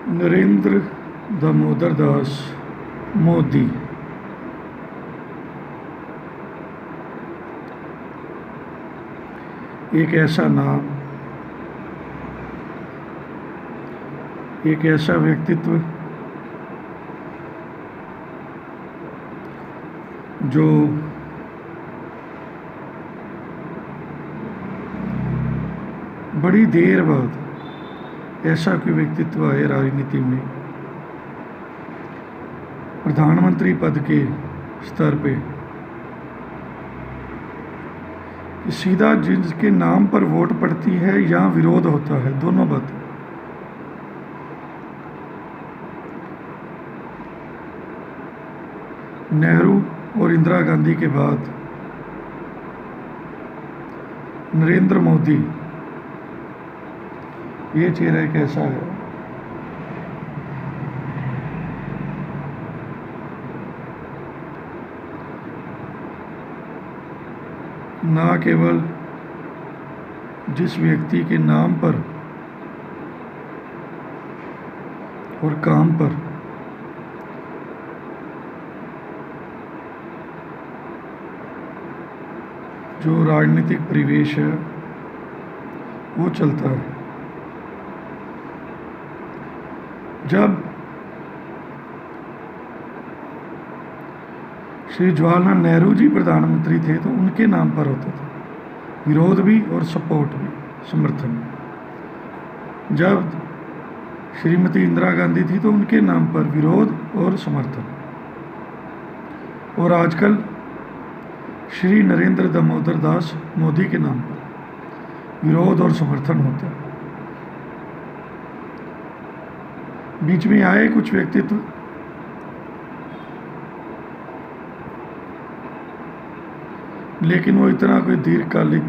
नरेंद्र दामोदर दास मोदी एक ऐसा नाम, एक ऐसा व्यक्तित्व जो बड़ी देर बाद ऐसा कोई व्यक्तित्व आए राजनीति में प्रधानमंत्री पद के स्तर पे कि सीधा जिसके नाम पर वोट पड़ती है या विरोध होता है, दोनों बात। नेहरू और इंदिरा गांधी के बाद नरेंद्र मोदी ये चेहरा एक ऐसा है ना केवल जिस व्यक्ति के नाम पर और काम पर जो राजनीतिक परिवेश है वो चलता है। जब श्री जवाहरलाल नेहरू जी प्रधानमंत्री थे तो उनके नाम पर होता था विरोध भी और सपोर्ट भी, समर्थन। जब श्रीमती इंदिरा गांधी थी तो उनके नाम पर विरोध और समर्थन। और आजकल श्री नरेंद्र दामोदर दास मोदी के नाम पर विरोध और समर्थन होता है। बीच में आए कुछ व्यक्तित्व लेकिन वो इतना कोई दीर्घकालिक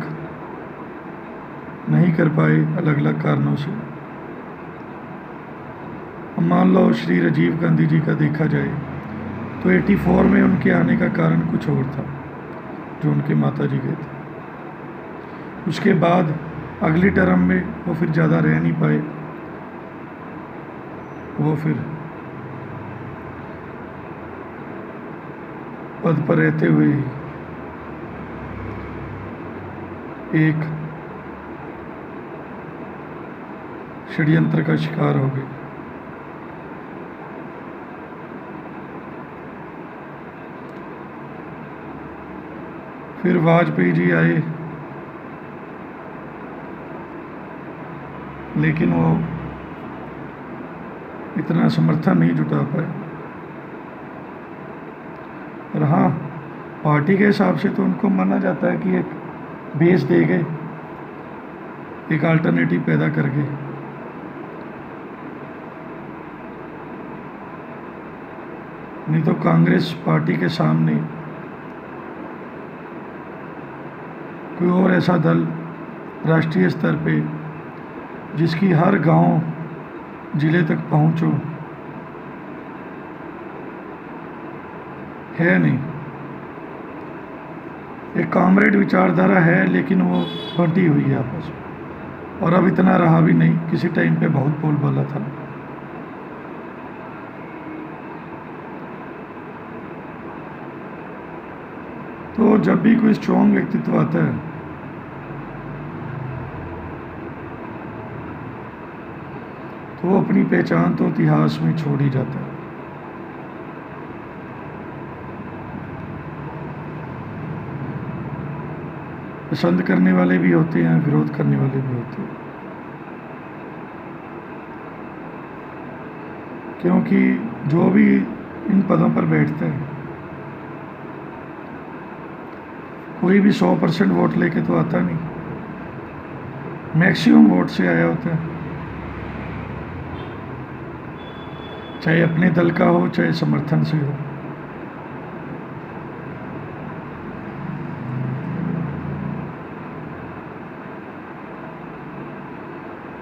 नहीं कर पाए अलग अलग कारणों से। मान लो श्री राजीव गांधी जी का देखा जाए तो 84 में उनके आने का कारण कुछ और था, जो उनके माता जी गए थे। उसके बाद अगली टर्म में वो फिर ज़्यादा रह नहीं पाए, वो फिर पद पर रहते हुए एक षड्यंत्र का शिकार हो गए। फिर वाजपेयी जी आए लेकिन वो इतना समर्थन नहीं जुटा पाए। और हाँ, पार्टी के हिसाब से तो उनको माना जाता है कि एक बेस दे गए, एक अल्टरनेटिव पैदा कर गए। नहीं तो कांग्रेस पार्टी के सामने कोई और ऐसा दल राष्ट्रीय स्तर पे जिसकी हर गांव जिले तक पहुंचो है नहीं। एक कॉमरेड विचारधारा है लेकिन वो बंटी हुई है आपस में, और अब इतना रहा भी नहीं, किसी टाइम पे बहुत बोलबाला था। तो जब भी कोई स्ट्रॉन्ग व्यक्तित्व आता है तो वो अपनी पहचान तो इतिहास में छोड़ ही जाता है। पसंद करने वाले भी होते हैं, विरोध करने वाले भी होते हैं, क्योंकि जो भी इन पदों पर बैठता है कोई भी 100% वोट लेके तो आता नहीं, मैक्सिमम वोट से आया होता है, चाहे अपने दल का हो चाहे समर्थन से हो।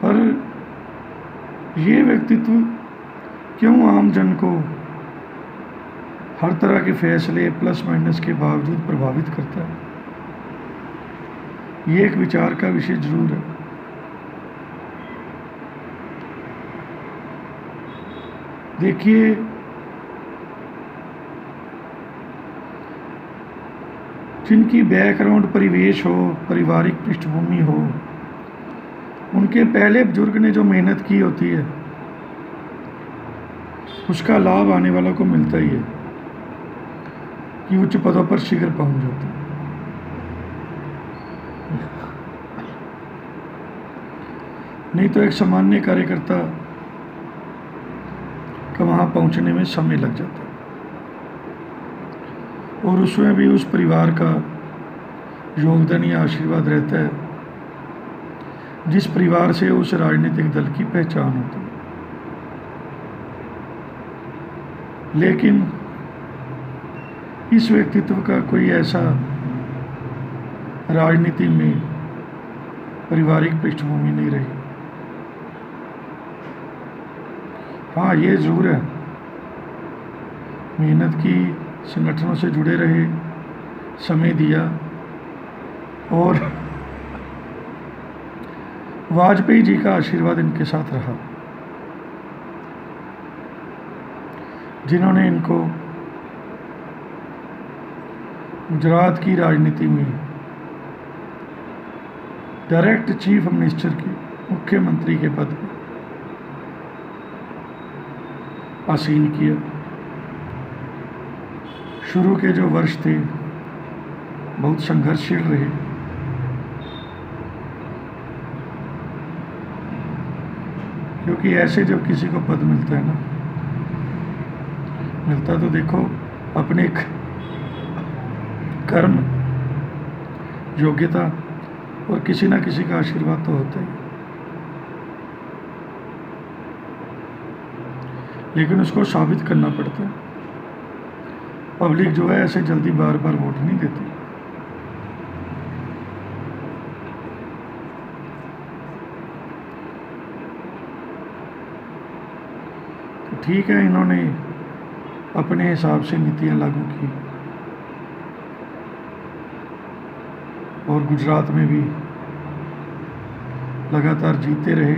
पर ये व्यक्तित्व क्यों आम जन को हर तरह के फैसले प्लस माइनस के बावजूद प्रभावित करता है, ये एक विचार का विषय जरूर है। देखिए, जिनकी बैकग्राउंड परिवेश हो, पारिवारिक पृष्ठभूमि हो, उनके पहले बुजुर्ग ने जो मेहनत की होती है उसका लाभ आने वालों को मिलता ही है कि उच्च पदों पर शीघ्र पहुंच जाते हैं। नहीं तो एक सामान्य कार्यकर्ता का वहाँ पहुँचने में समय लग जाता है, और उसमें भी उस परिवार का योगदान या आशीर्वाद रहता है जिस परिवार से उस राजनीतिक दल की पहचान होती है। लेकिन इस व्यक्तित्व का कोई ऐसा राजनीति में पारिवारिक पृष्ठभूमि नहीं रही। हाँ, ये जरूर है, मेहनत की, संगठनों से जुड़े रहे, समय दिया, और वाजपेयी जी का आशीर्वाद इनके साथ रहा, जिन्होंने इनको गुजरात की राजनीति में डायरेक्ट चीफ मिनिस्टर की, मुख्यमंत्री के पद पर आसीन किया। शुरू के जो वर्ष थे बहुत संघर्षशील रहे, क्योंकि ऐसे जब किसी को पद मिलता है ना, मिलता तो देखो अपने कर्म, योग्यता और किसी ना किसी का आशीर्वाद तो होता ही, लेकिन उसको साबित करना पड़ता है। पब्लिक जो है ऐसे जल्दी बार बार वोट नहीं देती। तो ठीक है, इन्होंने अपने हिसाब से नीतियां लागू की और गुजरात में भी लगातार जीतते रहे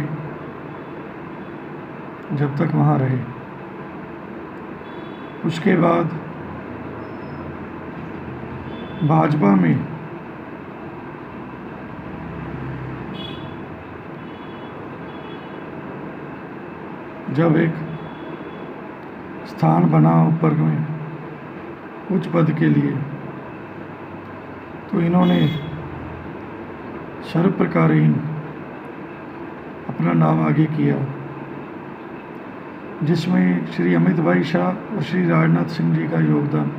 जब तक वहाँ रहे। उसके बाद भाजपा में जब एक स्थान बना ऊपर में उच्च पद के लिए, तो इन्होंने सर्व प्रकारीन अपना नाम आगे किया, जिसमें श्री अमित भाई शाह और श्री राजनाथ सिंह जी का योगदान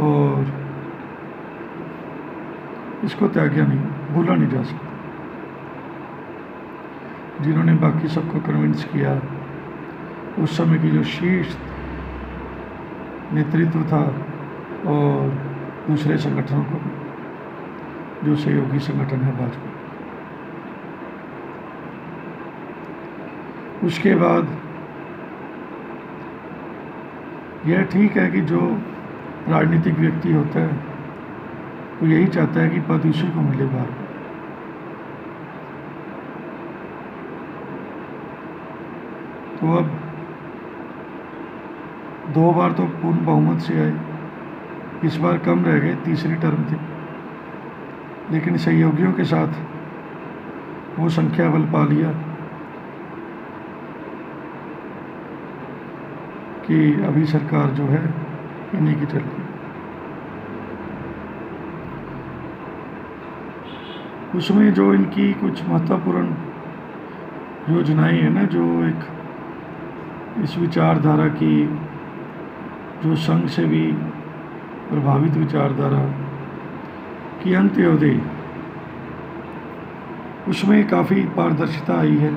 और इसको त्याग्या नहीं, भूला नहीं जा सकता, जिन्होंने बाकी सबको कन्विंस किया। उस समय की जो शीर्ष नेतृत्व था और दूसरे संगठनों को भी, जो सहयोगी संगठन है भाजपा। उसके बाद यह ठीक है कि जो राजनीतिक व्यक्ति होता है वो यही चाहता है कि पद उसी को मिले बार बार। तो अब 2 बार तो पूर्ण बहुमत से आए, इस बार कम रह गए, तीसरी टर्म थी, लेकिन सहयोगियों के साथ वो संख्या बल पा लिया कि अभी सरकार जो है इन्हीं की चल रही। उसमें जो इनकी कुछ महत्वपूर्ण योजनाएं हैं ना, जो एक इस विचारधारा की, जो संघ से भी प्रभावित विचारधारा की अंत्योदय, उसमें काफ़ी पारदर्शिता आई है।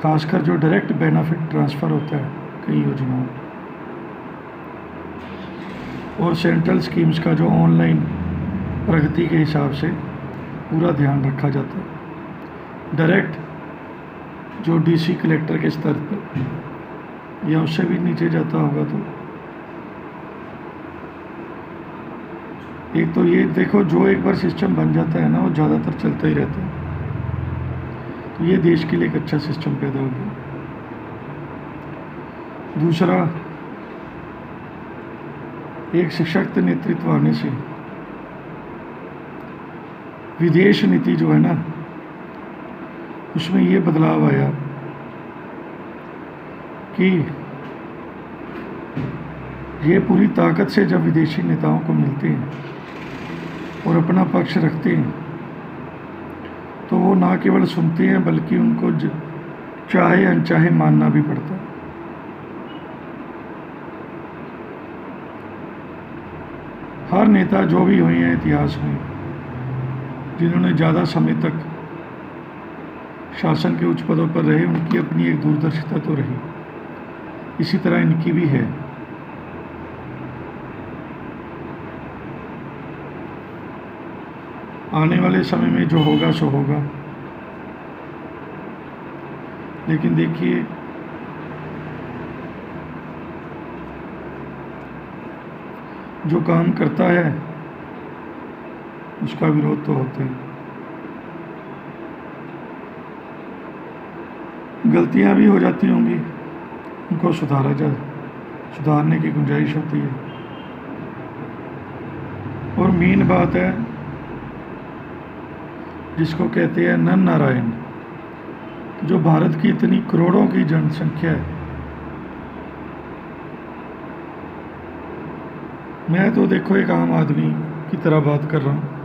खासकर जो डायरेक्ट बेनिफिट ट्रांसफ़र होता है कई योजनाओं, और सेंट्रल स्कीम्स का जो ऑनलाइन प्रगति के हिसाब से पूरा ध्यान रखा जाता है। डायरेक्ट जो डीसी कलेक्टर के स्तर पर या उससे भी नीचे जाता होगा, तो एक तो ये देखो, जो एक बार सिस्टम बन जाता है ना, वो ज़्यादातर चलता ही रहता है। तो ये देश के लिए एक अच्छा सिस्टम पैदा हो गया। दूसरा, एक सशक्त नेतृत्व आने से विदेश नीति जो है ना, उसमें ये बदलाव आया कि ये पूरी ताकत से जब विदेशी नेताओं को मिलते हैं और अपना पक्ष रखते हैं, तो वो ना केवल सुनते हैं बल्कि उनको चाहे अनचाहे मानना भी पड़ता है। हर नेता जो भी हुए हैं इतिहास में, जिन्होंने ज़्यादा समय तक शासन के उच्च पदों पर रहे, उनकी अपनी एक दूरदर्शिता तो रही, इसी तरह इनकी भी है। आने वाले समय में जो होगा सो होगा, लेकिन देखिए जो काम करता है उसका विरोध तो होता है। गलतियां भी हो जाती होंगी, उनको सुधारने की गुंजाइश होती है। और मेन बात है जिसको कहते हैं नर नारायण, जो भारत की इतनी करोड़ों की जनसंख्या है, मैं तो देखो एक आम आदमी की तरह बात कर रहा हूँ।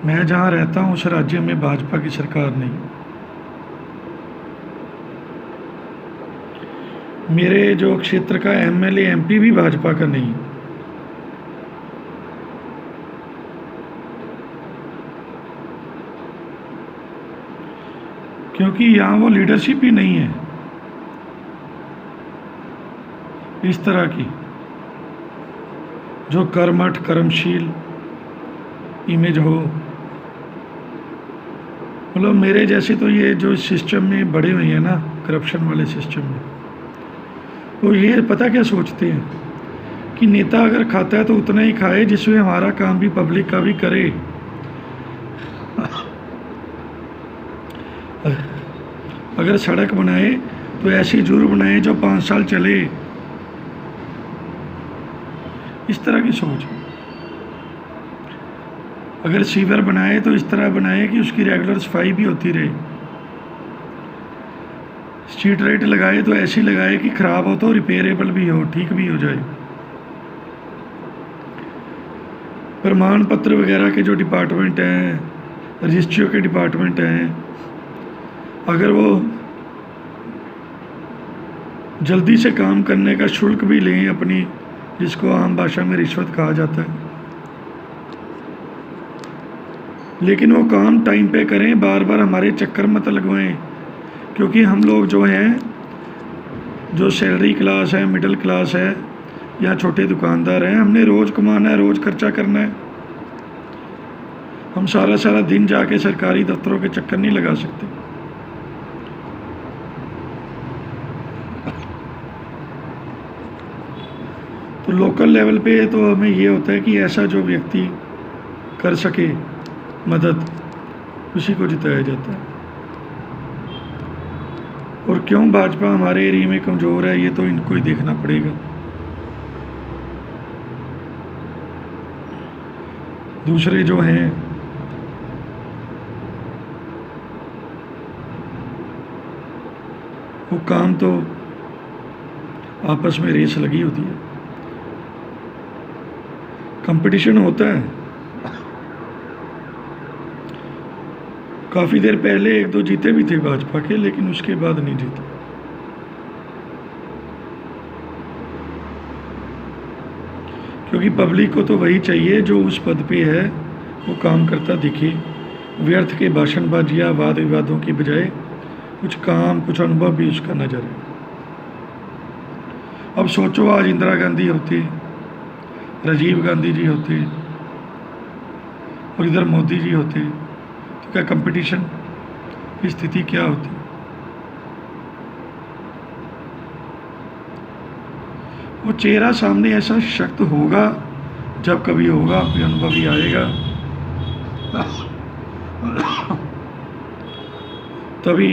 मैं जहाँ रहता हूँ उस राज्य में भाजपा की सरकार नहीं। मेरे जो क्षेत्र का एमएलए एमपी भी भाजपा का नहीं। क्योंकि यहाँ वो लीडरशिप ही नहीं है इस तरह की, जो कर्मठ कर्मशील इमेज हो। मतलब मेरे जैसे तो ये जो सिस्टम में बड़े हुए हैं ना, करप्शन वाले सिस्टम में, तो ये पता क्या सोचते हैं कि नेता अगर खाता है तो उतना ही खाए जिसमें हमारा काम भी पब्लिक का भी करे। अगर सड़क बनाए तो ऐसी जरूर बनाए जो 5 साल चले, इस तरह की सोच। अगर सीवर बनाए तो इस तरह बनाए कि उसकी रेगुलर सफाई भी होती रहे। स्ट्रीट लाइट लगाए तो ऐसी लगाए कि ख़राब हो तो रिपेयरेबल भी हो, ठीक भी हो जाए। प्रमाण पत्र वगैरह के जो डिपार्टमेंट हैं, रजिस्ट्रियों के डिपार्टमेंट हैं, अगर वो जल्दी से काम करने का शुल्क भी लें अपनी, जिसको आम भाषा में रिश्वत कहा जाता है, लेकिन वो काम टाइम पे करें, बार बार हमारे चक्कर मत लगवाएं। क्योंकि हम लोग जो हैं, जो सैलरी क्लास है, मिडिल क्लास है या छोटे दुकानदार हैं, हमने रोज़ कमाना है, रोज़ खर्चा करना है। हम सारा सारा दिन जाके सरकारी दफ्तरों के चक्कर नहीं लगा सकते। तो लोकल लेवल पे तो हमें ये होता है कि ऐसा जो व्यक्ति कर सके मदद, उसी को जिताया जाता है। और क्यों भाजपा हमारे एरिया में कमज़ोर है, ये तो इनको ही देखना पड़ेगा। दूसरे जो हैं वो काम तो आपस में रेस लगी होती है, कंपटीशन होता है। काफ़ी देर पहले 1-2 जीते भी थे भाजपा के, लेकिन उसके बाद नहीं जीते। क्योंकि पब्लिक को तो वही चाहिए जो उस पद पे है वो काम करता दिखे, व्यर्थ के भाषणबाजी या वाद विवादों की बजाय कुछ काम, कुछ अनुभव भी उसका नजर है। अब सोचो, आज इंदिरा गांधी होती, राजीव गांधी जी होते और इधर मोदी जी होते, तो क्या कंपटीशन की स्थिति क्या होती। वो चेहरा सामने ऐसा सशक्त होगा जब कभी होगा, कोई अनुभव ही आएगा। तभी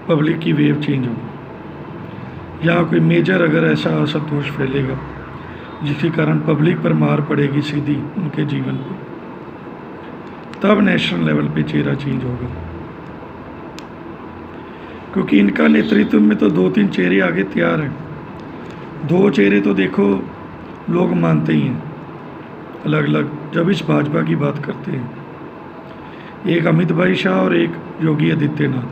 पब्लिक की वेव चेंज होगी। या कोई मेजर अगर ऐसा असंतोष फैलेगा जिसके कारण पब्लिक पर मार पड़ेगी सीधी उनके जीवन पर, तब नेशनल लेवल पे चेहरा चेंज होगा। क्योंकि इनका नेतृत्व में तो 2-3 चेहरे आगे तैयार हैं। 2 चेहरे तो देखो लोग मानते ही हैं अलग अलग जब इस भाजपा की बात करते हैं, एक अमित भाई शाह और एक योगी आदित्यनाथ,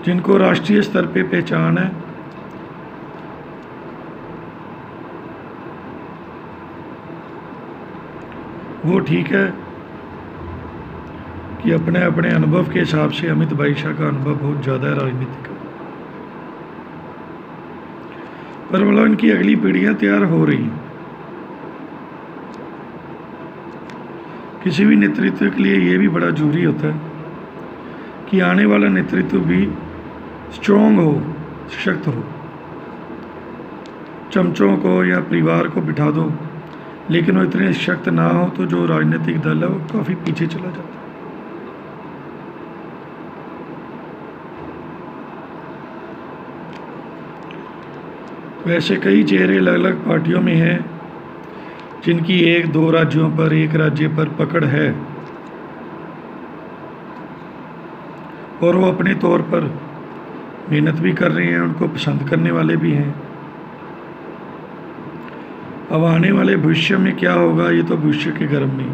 जिनको राष्ट्रीय स्तर पे पहचान है। वो ठीक है कि अपने अपने अनुभव के हिसाब से अमित भाई शाह का अनुभव बहुत ज़्यादा है राजनीति का, पर मतलब इनकी अगली पीढ़ियां तैयार हो रही हैं। किसी भी नेतृत्व के लिए ये भी बड़ा जरूरी होता है कि आने वाला नेतृत्व भी स्ट्रॉन्ग हो, सशक्त हो। चमचों को या परिवार को बिठा दो लेकिन वो इतने सशक्त ना हो तो जो राजनीतिक दल है वो काफ़ी पीछे चला जाता है। वैसे कई चेहरे अलग अलग पार्टियों में हैं जिनकी 1-2 राज्यों पर, एक राज्य पर पकड़ है और वो अपने तौर पर मेहनत भी कर रहे हैं, उनको पसंद करने वाले भी हैं। अब आने वाले भविष्य में क्या होगा ये तो भविष्य के गर्भ में।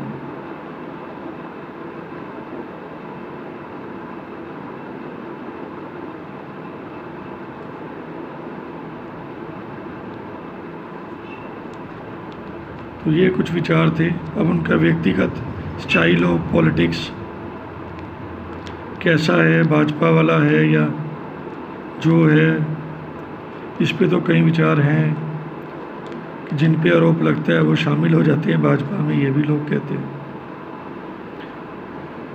तो ये कुछ विचार थे। अब उनका व्यक्तिगत स्टाइल ऑफ पॉलिटिक्स कैसा है, भाजपा वाला है या जो है, इस पे तो कई विचार हैं। जिन पे आरोप लगता है वो शामिल हो जाते हैं भाजपा में, ये भी लोग कहते हैं।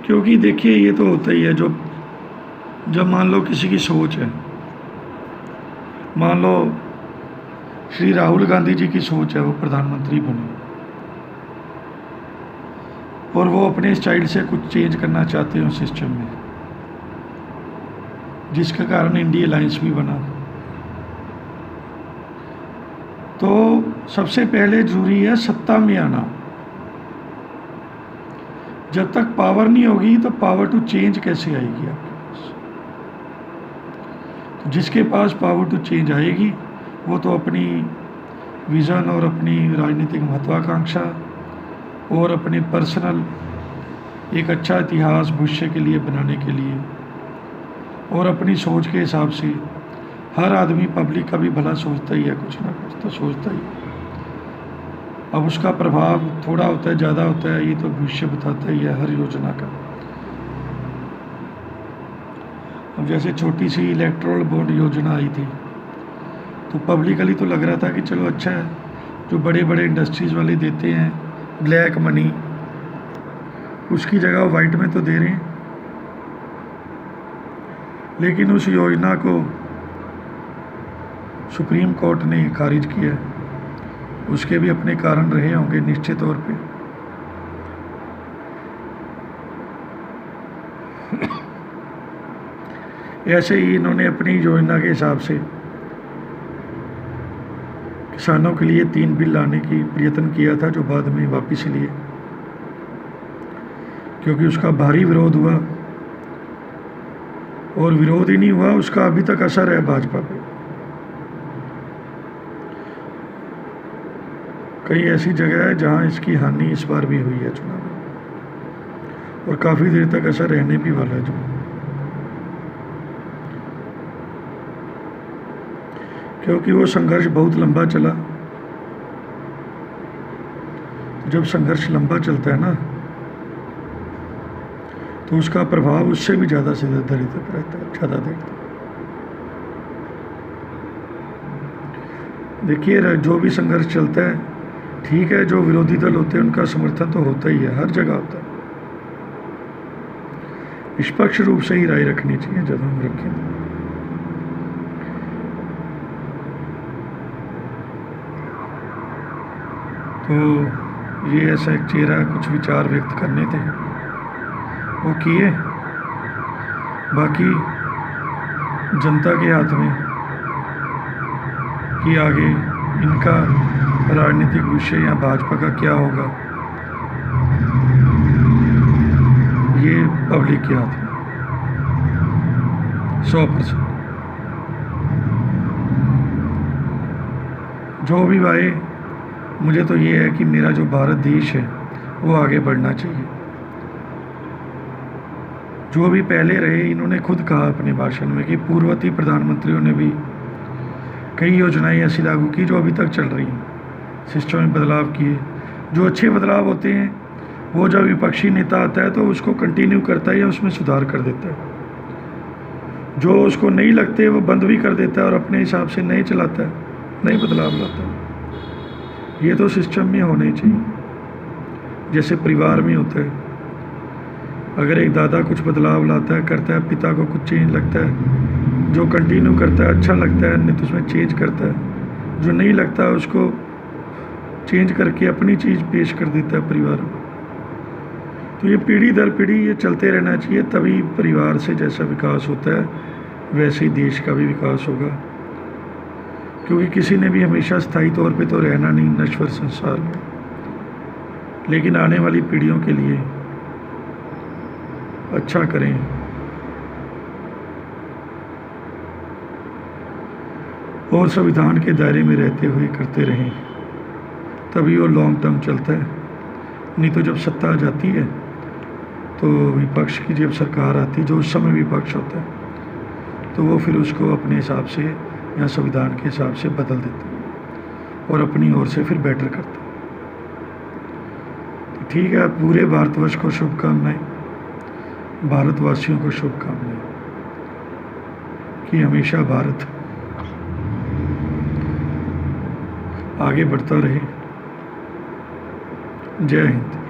क्योंकि देखिए ये तो होता ही है, जब मान लो किसी की सोच है, मान लो श्री राहुल गांधी जी की सोच है वो प्रधानमंत्री बने और वो अपने स्टाइल से कुछ चेंज करना चाहते हैं सिस्टम में, जिसके कारण इंडिया अलायंस भी बना। तो सबसे पहले जरूरी है सत्ता में आना। जब तक पावर नहीं होगी तो पावर टू चेंज कैसे आएगी आपके पास? तो जिसके पास पावर टू चेंज आएगी वो तो अपनी विज़न और अपनी राजनीतिक महत्वाकांक्षा और अपने पर्सनल एक अच्छा इतिहास भविष्य के लिए बनाने के लिए और अपनी सोच के हिसाब से, हर आदमी पब्लिक का भी भला सोचता ही है, कुछ ना कुछ तो सोचता ही है। अब उसका प्रभाव थोड़ा होता है, ज़्यादा होता है, ये तो भविष्य बताता ही है हर योजना का। अब जैसे छोटी सी इलेक्ट्रोल बॉन्ड योजना आई थी तो पब्लिकली तो लग रहा था कि चलो अच्छा है, जो बड़े बड़े इंडस्ट्रीज़ वाले देते हैं ब्लैक मनी, उसकी जगह वाइट में तो दे रहे हैं। लेकिन उस योजना को सुप्रीम कोर्ट ने खारिज किया। उसके भी अपने कारण रहे होंगे निश्चित तौर पे। ऐसे ही इन्होंने अपनी योजना के हिसाब से किसानों के लिए 3 बिल लाने की प्रयत्न किया था, जो बाद में वापस लिए क्योंकि उसका भारी विरोध हुआ। और विरोध ही नहीं हुआ, उसका अभी तक असर है भाजपा पे। कई ऐसी जगह है जहां इसकी हानि इस बार भी हुई है चुनाव में, और काफ़ी देर तक असर रहने भी वाला है। जो क्योंकि वो संघर्ष बहुत लंबा चला। जब संघर्ष लंबा चलता है ना तो उसका प्रभाव उससे भी ज़्यादा से ज़्यादा देर तक रहता है, ज़्यादा देर तक। देखिए जो भी संघर्ष चलता है ठीक है, जो विरोधी दल होते हैं उनका समर्थन तो होता ही है, हर जगह होता है। निष्पक्ष रूप से ही राय रखनी चाहिए जब हम रखें। तो ये ऐसा एक चेहरा कुछ विचार व्यक्त करने थे, वो किए। बाकी जनता के हाथ में कि आगे इनका राजनीतिक विषय या भाजपा का क्या होगा, ये पब्लिक के हाथ में 100%। जो भी भाई, मुझे तो ये है कि मेरा जो भारत देश है वो आगे बढ़ना चाहिए। जो भी पहले रहे, इन्होंने खुद कहा अपने भाषण में कि पूर्ववर्ती प्रधानमंत्रियों ने भी कई योजनाएं ऐसी लागू की जो अभी तक चल रही हैं, सिस्टम में बदलाव किए। जो अच्छे बदलाव होते हैं वो जब विपक्षी नेता आता है तो उसको कंटिन्यू करता है या उसमें सुधार कर देता है। जो उसको नहीं लगते वो बंद भी कर देता है और अपने हिसाब से नए चलाता है, नए बदलाव लाता है। ये तो सिस्टम में होना ही चाहिए, जैसे परिवार में होता है। अगर एक दादा कुछ बदलाव लाता है, करता है, पिता को कुछ चेंज लगता है, जो कंटिन्यू करता है अच्छा लगता है, नहीं तो उसमें चेंज करता है, जो नहीं लगता उसको चेंज करके अपनी चीज़ पेश कर देता है परिवार में। तो ये पीढ़ी दर पीढ़ी ये चलते रहना चाहिए, तभी परिवार से जैसा विकास होता है वैसे ही देश का भी विकास होगा। क्योंकि किसी ने भी हमेशा स्थायी तौर पे तो रहना नहीं नश्वर संसार में, लेकिन आने वाली पीढ़ियों के लिए अच्छा करें। और संविधान के दायरे में रहते हुए करते रहें, तभी वो लॉन्ग टर्म चलता है। नहीं तो जब सत्ता आ जाती है तो विपक्ष की जब सरकार आती है, जो उस समय विपक्ष होता है, तो वो फिर उसको अपने हिसाब से या संविधान के हिसाब से बदल देता है और अपनी ओर से फिर बेटर करता है। तो ठीक है, पूरे भारतवर्ष को शुभकामनाएं, भारतवासियों को शुभकामनाएं कि हमेशा भारत आगे बढ़ता रहे। जय हिंद।